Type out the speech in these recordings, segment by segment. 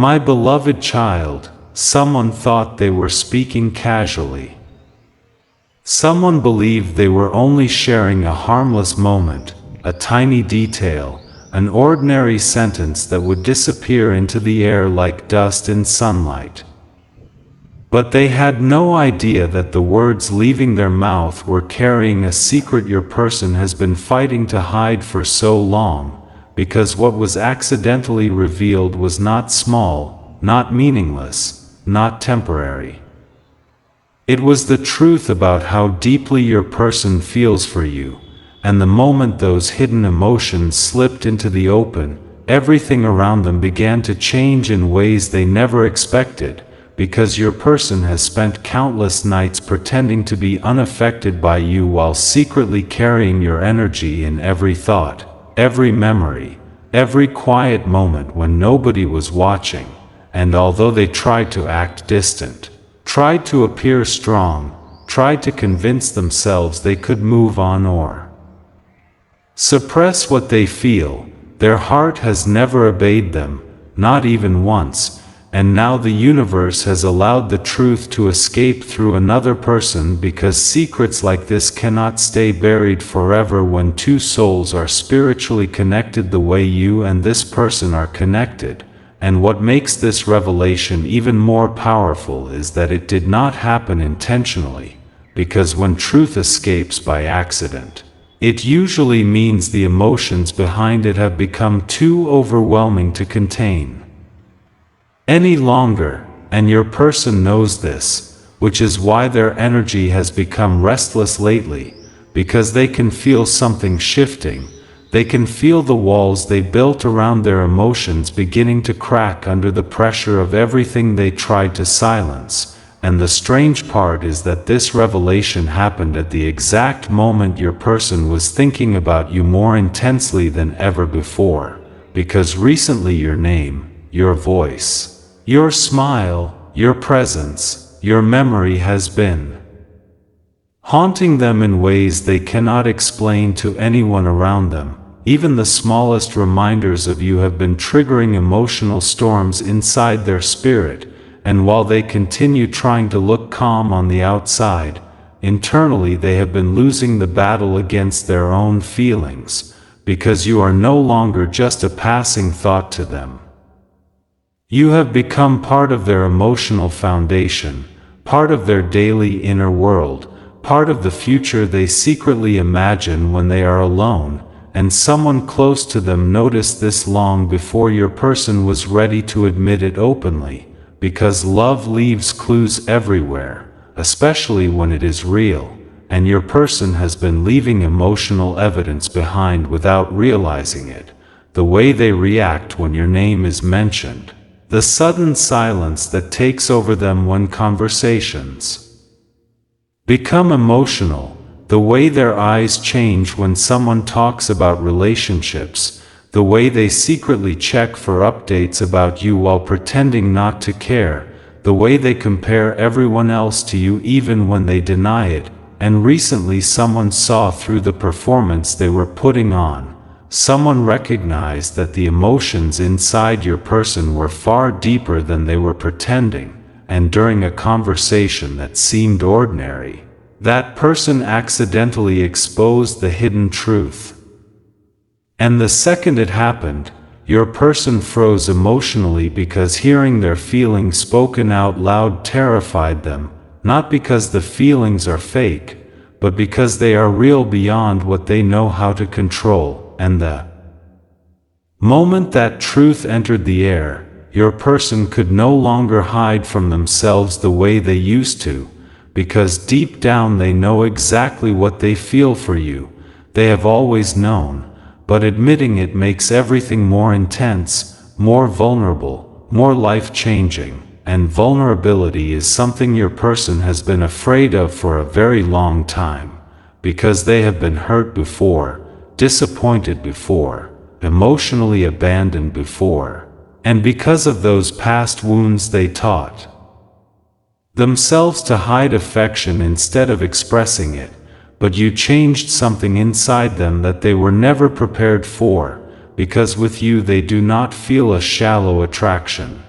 My beloved child, someone thought they were speaking casually. Someone believed they were only sharing a harmless moment, a tiny detail, an ordinary sentence that would disappear into the air like dust in sunlight. But they had no idea that the words leaving their mouth were carrying a secret your person has been fighting to hide for so long, because what was accidentally revealed was not small, not meaningless, not temporary. It was the truth about how deeply your person feels for you, and the moment those hidden emotions slipped into the open, everything around them began to change in ways they never expected, because your person has spent countless nights pretending to be unaffected by you while secretly carrying your energy in every thought, every memory, every quiet moment when nobody was watching, and although they tried to act distant, tried to appear strong, tried to convince themselves they could move on or suppress what they feel, their heart has never obeyed them, not even once, and now the universe has allowed the truth to escape through another person because secrets like this cannot stay buried forever when two souls are spiritually connected the way you and this person are connected. And what makes this revelation even more powerful is that it did not happen intentionally, because when truth escapes by accident, it usually means the emotions behind it have become too overwhelming to contain any longer, and your person knows this, which is why their energy has become restless lately, because they can feel something shifting. They can feel the walls they built around their emotions beginning to crack under the pressure of everything they tried to silence, and the strange part is that this revelation happened at the exact moment your person was thinking about you more intensely than ever before, because recently your name, your voice, your smile, your presence, your memory has been haunting them in ways they cannot explain to anyone around them. Even the smallest reminders of you have been triggering emotional storms inside their spirit, and while they continue trying to look calm on the outside, internally they have been losing the battle against their own feelings, because you are no longer just a passing thought to them. You have become part of their emotional foundation, part of their daily inner world, part of the future they secretly imagine when they are alone, and someone close to them noticed this long before your person was ready to admit it openly, because love leaves clues everywhere, especially when it is real, and your person has been leaving emotional evidence behind without realizing it, the way they react when your name is mentioned, the sudden silence that takes over them when conversations become emotional, the way their eyes change when someone talks about relationships, the way they secretly check for updates about you while pretending not to care, the way they compare everyone else to you even when they deny it, and recently someone saw through the performance they were putting on. Someone recognized that the emotions inside your person were far deeper than they were pretending, and during a conversation that seemed ordinary, that person accidentally exposed the hidden truth. And the second it happened, your person froze emotionally because hearing their feelings spoken out loud terrified them, not because the feelings are fake, but because they are real beyond what they know how to control. And the moment that truth entered the air, your person could no longer hide from themselves the way they used to, because deep down they know exactly what they feel for you. They have always known, but admitting it makes everything more intense, more vulnerable, more life-changing, and vulnerability is something your person has been afraid of for a very long time, because they have been hurt before, disappointed before, emotionally abandoned before, and because of those past wounds they taught themselves to hide affection instead of expressing it, but you changed something inside them that they were never prepared for, because with you they do not feel a shallow attraction.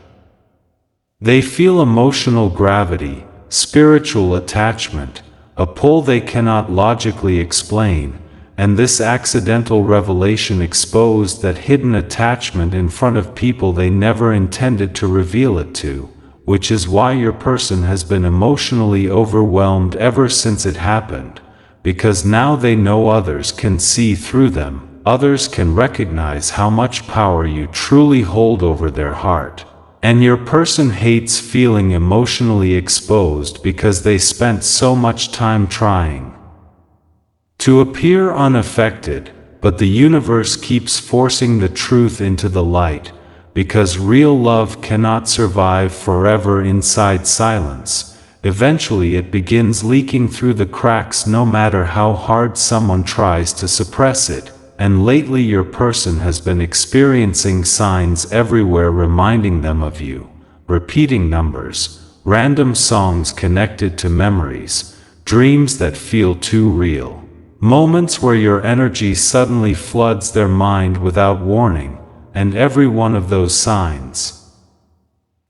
They feel emotional gravity, spiritual attachment, a pull they cannot logically explain, and this accidental revelation exposed that hidden attachment in front of people they never intended to reveal it to, which is why your person has been emotionally overwhelmed ever since it happened, because now they know others can see through them, others can recognize how much power you truly hold over their heart. And your person hates feeling emotionally exposed because they spent so much time trying to appear unaffected, but the universe keeps forcing the truth into the light, because real love cannot survive forever inside silence. Eventually it begins leaking through the cracks no matter how hard someone tries to suppress it, and lately your person has been experiencing signs everywhere reminding them of you, repeating numbers, random songs connected to memories, dreams that feel too real. Moments where your energy suddenly floods their mind without warning, and every one of those signs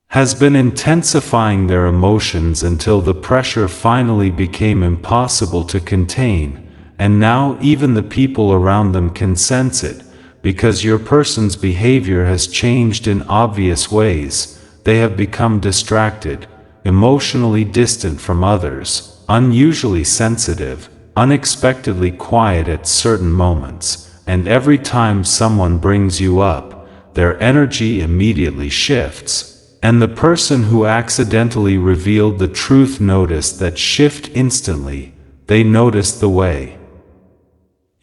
has been intensifying their emotions until the pressure finally became impossible to contain, and now even the people around them can sense it, because your person's behavior has changed in obvious ways. They have become distracted, emotionally distant from others, unusually sensitive, unexpectedly quiet at certain moments, and every time someone brings you up, their energy immediately shifts, and the person who accidentally revealed the truth noticed that shift instantly. They noticed the way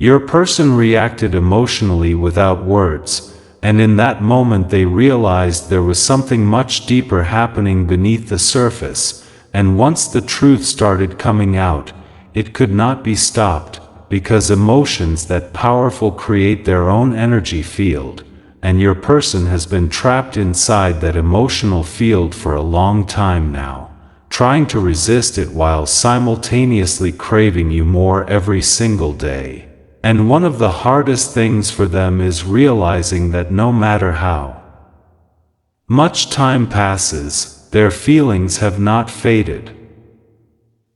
your person reacted emotionally without words, and in that moment they realized there was something much deeper happening beneath the surface, and once the truth started coming out, it could not be stopped, because emotions that powerful create their own energy field, and your person has been trapped inside that emotional field for a long time now, trying to resist it while simultaneously craving you more every single day. And one of the hardest things for them is realizing that no matter how much time passes, their feelings have not faded.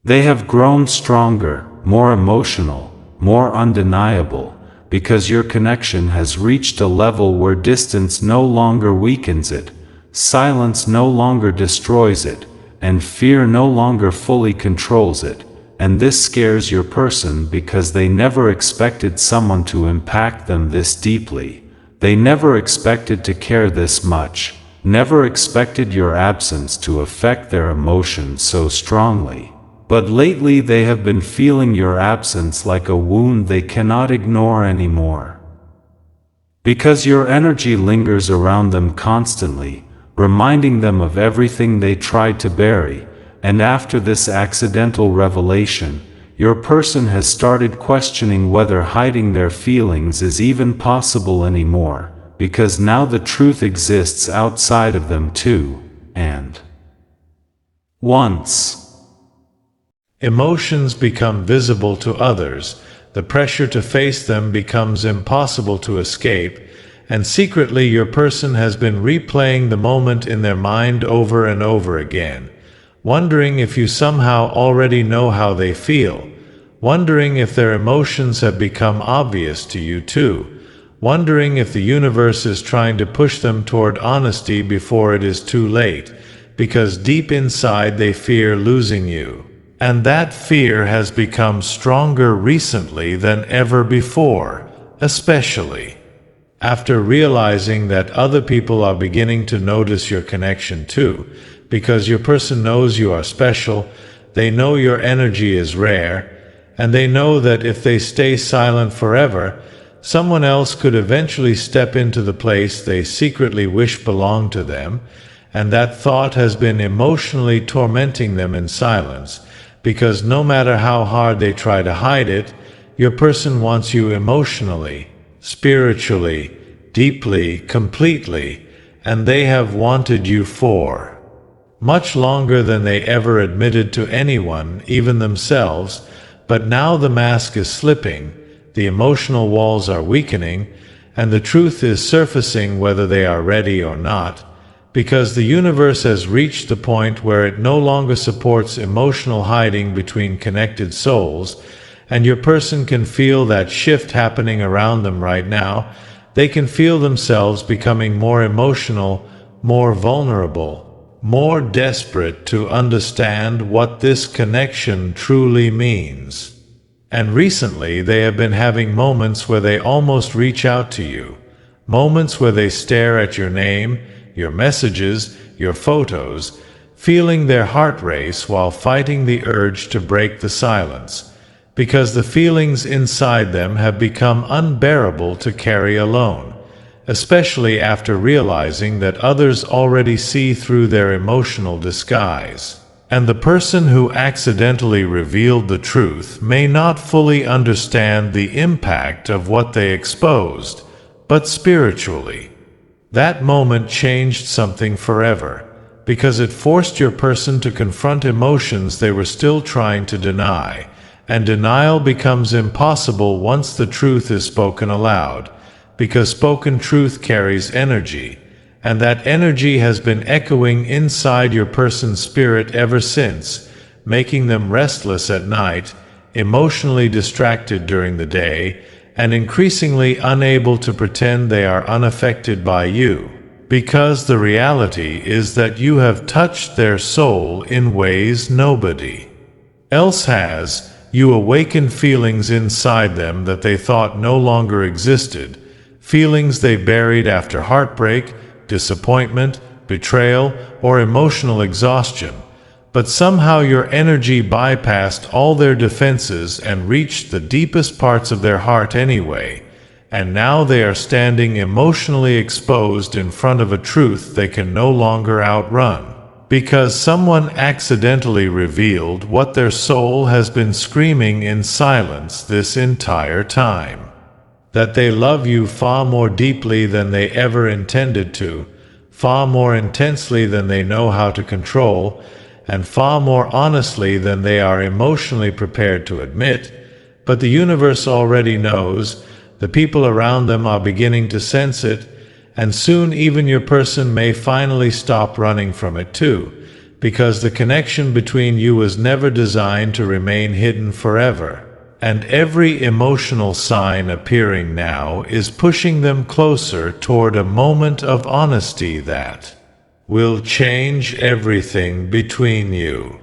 They have grown stronger, more emotional, more undeniable, because your connection has reached a level where distance no longer weakens it, silence no longer destroys it, and fear no longer fully controls it. And this scares your person because they never expected someone to impact them this deeply. They never expected to care this much, never expected your absence to affect their emotions so strongly. But lately they have been feeling your absence like a wound they cannot ignore anymore. Because your energy lingers around them constantly, reminding them of everything they tried to bury, and after this accidental revelation, your person has started questioning whether hiding their feelings is even possible anymore, because now the truth exists outside of them too, and once emotions become visible to others, the pressure to face them becomes impossible to escape, and secretly your person has been replaying the moment in their mind over and over again, wondering if you somehow already know how they feel, wondering if their emotions have become obvious to you too, wondering if the universe is trying to push them toward honesty before it is too late, because deep inside they fear losing you. And that fear has become stronger recently than ever before, especially after realizing that other people are beginning to notice your connection too, because your person knows you are special, they know your energy is rare, and they know that if they stay silent forever, someone else could eventually step into the place they secretly wish belonged to them, and that thought has been emotionally tormenting them in silence. Because no matter how hard they try to hide it, your person wants you emotionally, spiritually, deeply, completely, and they have wanted you for much longer than they ever admitted to anyone, even themselves. But now the mask is slipping, the emotional walls are weakening, and the truth is surfacing whether they are ready or not, because the universe has reached the point where it no longer supports emotional hiding between connected souls, and your person can feel that shift happening around them right now. They can feel themselves becoming more emotional, more vulnerable, more desperate to understand what this connection truly means. And recently they have been having moments where they almost reach out to you, moments where they stare at your name, your messages, your photos, feeling their heart race while fighting the urge to break the silence, because the feelings inside them have become unbearable to carry alone, especially after realizing that others already see through their emotional disguise. And the person who accidentally revealed the truth may not fully understand the impact of what they exposed, but spiritually, that moment changed something forever, because it forced your person to confront emotions they were still trying to deny, and denial becomes impossible once the truth is spoken aloud, because spoken truth carries energy, and that energy has been echoing inside your person's spirit ever since, making them restless at night, emotionally distracted during the day, and increasingly unable to pretend they are unaffected by you, because the reality is that you have touched their soul in ways nobody else has. You awaken feelings inside them that they thought no longer existed, feelings they buried after heartbreak, disappointment, betrayal, or emotional exhaustion. But somehow your energy bypassed all their defenses and reached the deepest parts of their heart anyway, and now they are standing emotionally exposed in front of a truth they can no longer outrun, because someone accidentally revealed what their soul has been screaming in silence this entire time. That they love you far more deeply than they ever intended to, far more intensely than they know how to control, and far more honestly than they are emotionally prepared to admit. But the universe already knows, the people around them are beginning to sense it, and soon even your person may finally stop running from it too, because the connection between you was never designed to remain hidden forever. And every emotional sign appearing now is pushing them closer toward a moment of honesty that will change everything between you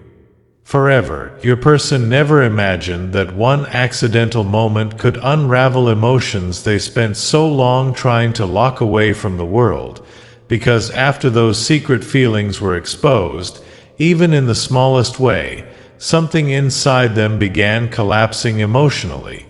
forever. Your person never imagined that one accidental moment could unravel emotions they spent so long trying to lock away from the world, because after those secret feelings were exposed, even in the smallest way, something inside them began collapsing emotionally,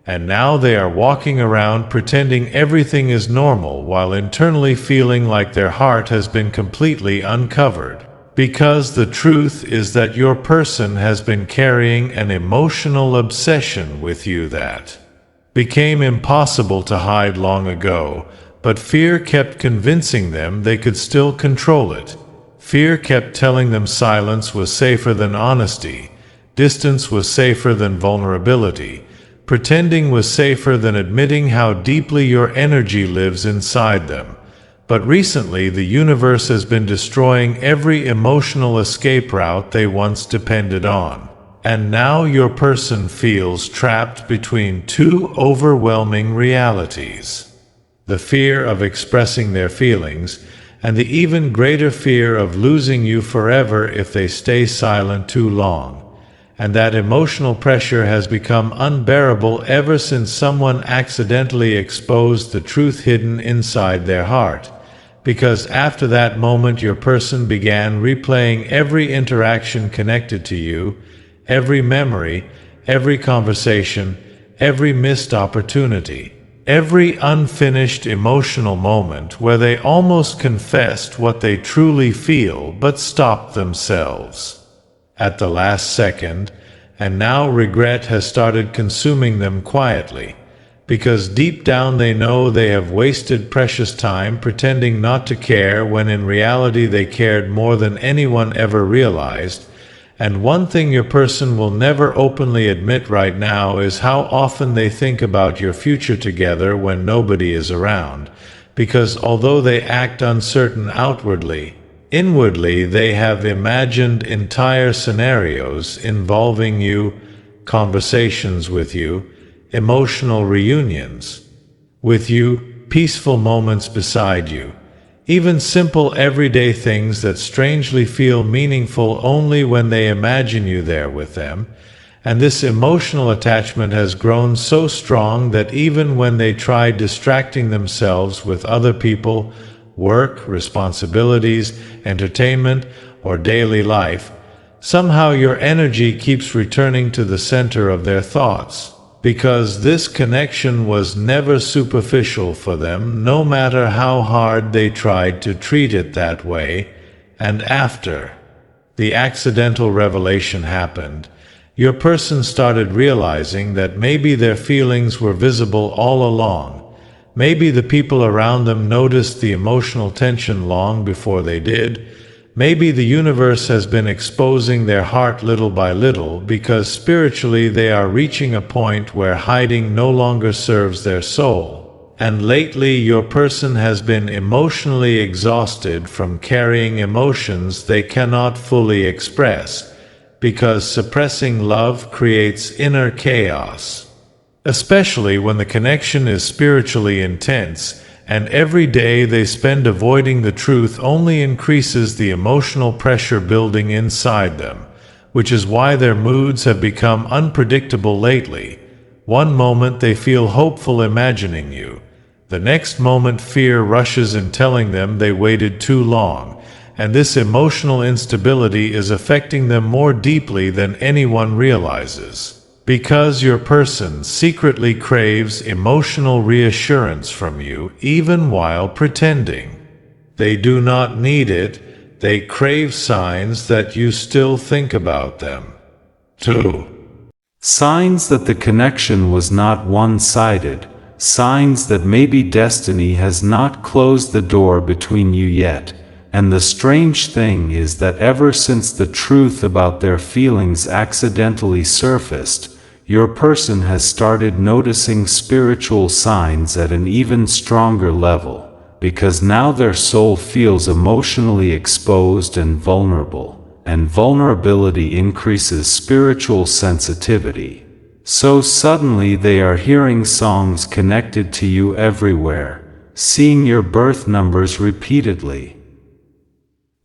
and now they are walking around pretending everything is normal while internally feeling like their heart has been completely uncovered. Because the truth is that your person has been carrying an emotional obsession with you that became impossible to hide long ago, but fear kept convincing them they could still control it. Fear kept telling them silence was safer than honesty, distance was safer than vulnerability, pretending was safer than admitting how deeply your energy lives inside them. But recently the universe has been destroying every emotional escape route they once depended on. And now your person feels trapped between two overwhelming realities: the fear of expressing their feelings, and the even greater fear of losing you forever if they stay silent too long. And that emotional pressure has become unbearable ever since someone accidentally exposed the truth hidden inside their heart. Because after that moment your person began replaying every interaction connected to you, every memory, every conversation, every missed opportunity, every unfinished emotional moment where they almost confessed what they truly feel but stopped themselves at the last second, and now regret has started consuming them quietly, because deep down they know they have wasted precious time pretending not to care when in reality they cared more than anyone ever realized. And one thing your person will never openly admit right now is how often they think about your future together when nobody is around, because although they act uncertain outwardly, inwardly they have imagined entire scenarios involving you, conversations with you, emotional reunions with you, peaceful moments beside you, even simple everyday things that strangely feel meaningful only when they imagine you there with them. And this emotional attachment has grown so strong that even when they try distracting themselves with other people, work, responsibilities, entertainment, or daily life, somehow your energy keeps returning to the center of their thoughts, because this connection was never superficial for them, no matter how hard they tried to treat it that way. And after the accidental revelation happened, your person started realizing that maybe their feelings were visible all along. Maybe the people around them noticed the emotional tension long before they did. Maybe the universe has been exposing their heart little by little, because spiritually they are reaching a point where hiding no longer serves their soul. And lately your person has been emotionally exhausted from carrying emotions they cannot fully express, because suppressing love creates inner chaos, especially when the connection is spiritually intense, and every day they spend avoiding the truth only increases the emotional pressure building inside them, which is why their moods have become unpredictable lately. One moment they feel hopeful imagining you, the next moment fear rushes in telling them they waited too long. And this emotional instability is affecting them more deeply than anyone realizes, because your person secretly craves emotional reassurance from you even while pretending. They do not need it, they crave signs that you still think about them. 2. Signs that the connection was not one-sided, signs that maybe destiny has not closed the door between you yet. And the strange thing is that ever since the truth about their feelings accidentally surfaced, your person has started noticing spiritual signs at an even stronger level, because now their soul feels emotionally exposed and vulnerability increases spiritual sensitivity. So suddenly they are hearing songs connected to you everywhere, seeing your birth numbers repeatedly,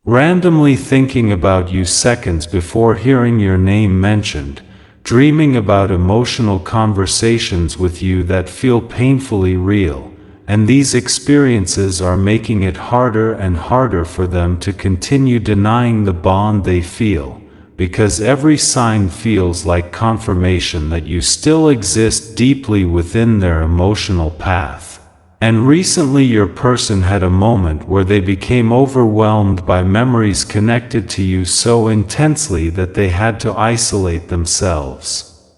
randomly thinking about you seconds before hearing your name mentioned, dreaming about emotional conversations with you that feel painfully real, and these experiences are making it harder and harder for them to continue denying the bond they feel, because every sign feels like confirmation that you still exist deeply within their emotional path. And recently your person had a moment where they became overwhelmed by memories connected to you so intensely that they had to isolate themselves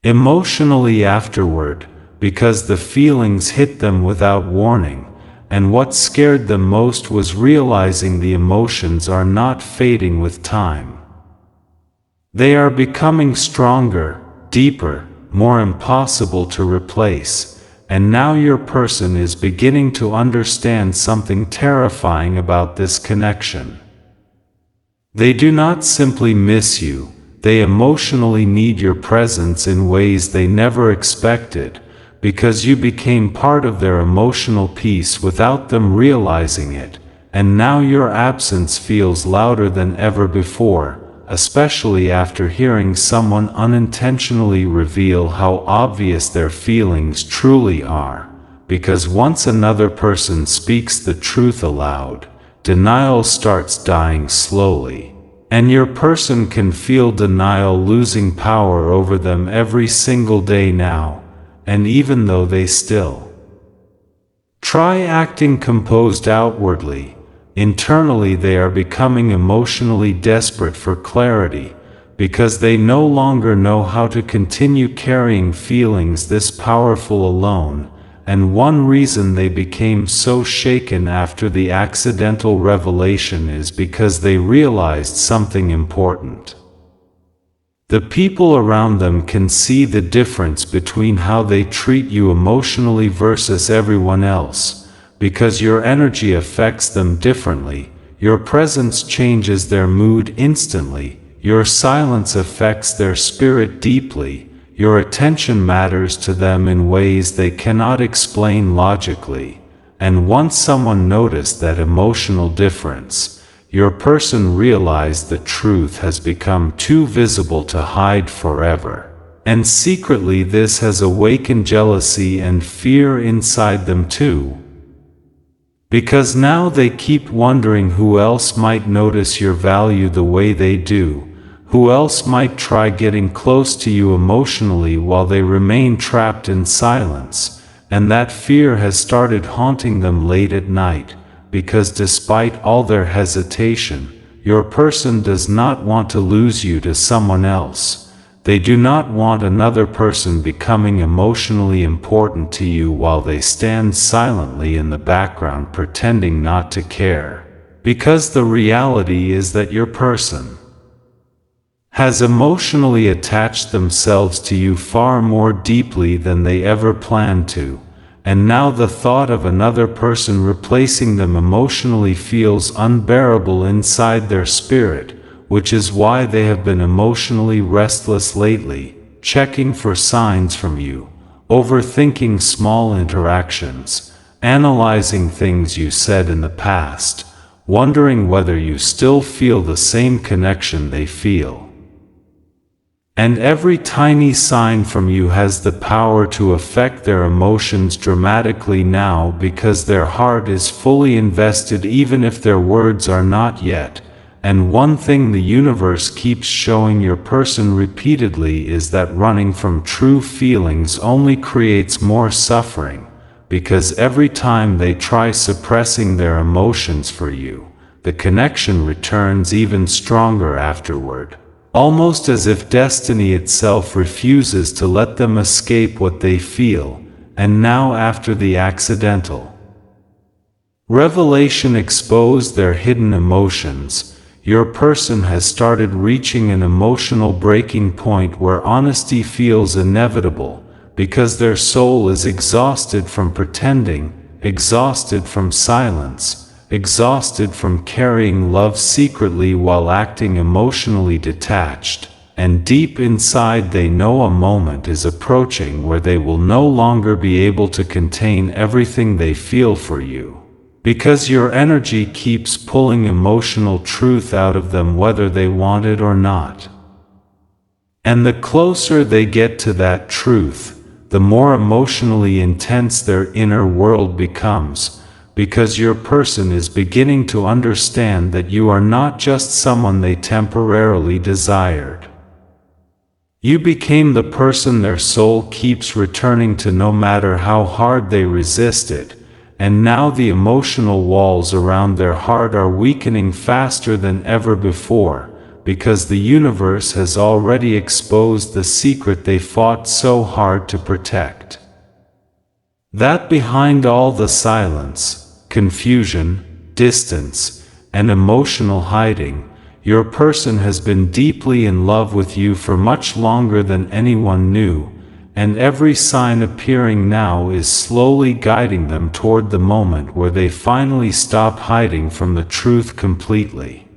emotionally afterward, because the feelings hit them without warning, and what scared them most was realizing the emotions are not fading with time. They are becoming stronger, deeper, more impossible to replace. And now your person is beginning to understand something terrifying about this connection. They do not simply miss you, they emotionally need your presence in ways they never expected, because you became part of their emotional peace without them realizing it, and now your absence feels louder than ever before, especially after hearing someone unintentionally reveal how obvious their feelings truly are, because once another person speaks the truth aloud, denial starts dying slowly, and your person can feel denial losing power over them every single day now, and even though they still try acting composed outwardly, internally they are becoming emotionally desperate for clarity, because they no longer know how to continue carrying feelings this powerful alone, and one reason they became so shaken after the accidental revelation is because they realized something important. The people around them can see the difference between how they treat you emotionally versus everyone else, because your energy affects them differently. Your presence changes their mood instantly. Your silence affects their spirit deeply. Your attention matters to them in ways they cannot explain logically. And once someone noticed that emotional difference, your person realized the truth has become too visible to hide forever. And secretly this has awakened jealousy and fear inside them too. Because now they keep wondering who else might notice your value the way they do, who else might try getting close to you emotionally while they remain trapped in silence, and that fear has started haunting them late at night, because despite all their hesitation, your person does not want to lose you to someone else. They do not want another person becoming emotionally important to you while they stand silently in the background pretending not to care. Because the reality is that your person has emotionally attached themselves to you far more deeply than they ever planned to, and now the thought of another person replacing them emotionally feels unbearable inside their spirit, which is why they have been emotionally restless lately, checking for signs from you, overthinking small interactions, analyzing things you said in the past, wondering whether you still feel the same connection they feel. And every tiny sign from you has the power to affect their emotions dramatically now, because their heart is fully invested even if their words are not yet. And one thing the universe keeps showing your person repeatedly is that running from true feelings only creates more suffering, because every time they try suppressing their emotions for you, the connection returns even stronger afterward, almost as if destiny itself refuses to let them escape what they feel. And now, after the accidental revelation exposed their hidden emotions, your person has started reaching an emotional breaking point where honesty feels inevitable, because their soul is exhausted from pretending, exhausted from silence, exhausted from carrying love secretly while acting emotionally detached, and deep inside they know a moment is approaching where they will no longer be able to contain everything they feel for you. Because your energy keeps pulling emotional truth out of them whether they want it or not. And the closer they get to that truth, the more emotionally intense their inner world becomes, because your person is beginning to understand that you are not just someone they temporarily desired. You became the person their soul keeps returning to no matter how hard they resist it. And now the emotional walls around their heart are weakening faster than ever before, because the universe has already exposed the secret they fought so hard to protect. That behind all the silence, confusion, distance, and emotional hiding, your person has been deeply in love with you for much longer than anyone knew. And every sign appearing now is slowly guiding them toward the moment where they finally stop hiding from the truth completely.